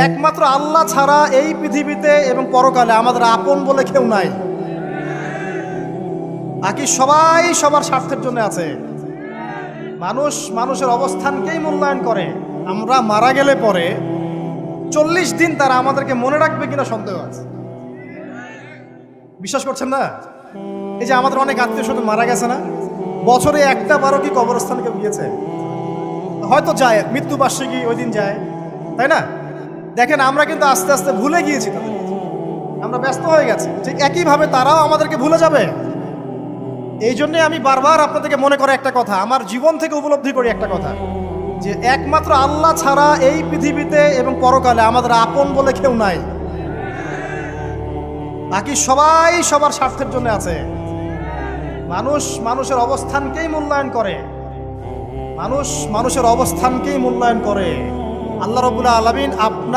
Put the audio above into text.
একমাত্র আল্লাহ ছাড়া এই পৃথিবীতে এবং পরকালে আমাদের আপন বলে কেউ নাই। বাকি সবাই সবার স্বার্থের জন্য আছে। মানুষ মানুষের অবস্থানকেই মূল্যায়ন করে। আমরা মারা গেলে পরে 40 দিন তারা আমাদেরকে মনে রাখবে কিনা সন্দেহ আছে। বিশ্বাস করছেন না? এই যে আমাদের অনেক আত্মীয় স্বজন মারা গেছে না, বছরে একটা বারো কি কবরস্থানে কেউ গিয়েছে? হয়তো যায়, মৃত্যুবার্ষিকী ওই দিন যায়, তাই না? দেখেন আমরা কিন্তু আস্তে আস্তে ভুলে গিয়েছি তাদের, আমরা ব্যস্ত হয়ে গেছি। ঠিক একইভাবে তারাও আমাদেরকে ভুলে যাবে। এই জন্যে আমি বারবার আপনাদেরকে মনে করে একটা কথা, আমার জীবন থেকে উপলব্ধি করি একটা কথা, যে একমাত্র আল্লাহ ছাড়া এই পৃথিবীতে এবং পরকালে আমাদের আপন বলে কেউ নাই। বাকি সবাই সবার স্বার্থের জন্য আছে। মানুষ মানুষের অবস্থানকেই মূল্যায়ন করে। মানুষ মানুষের অবস্থানকেই মূল্যায়ন করে। আল্লাহ রাব্বুল আলামিন আপনার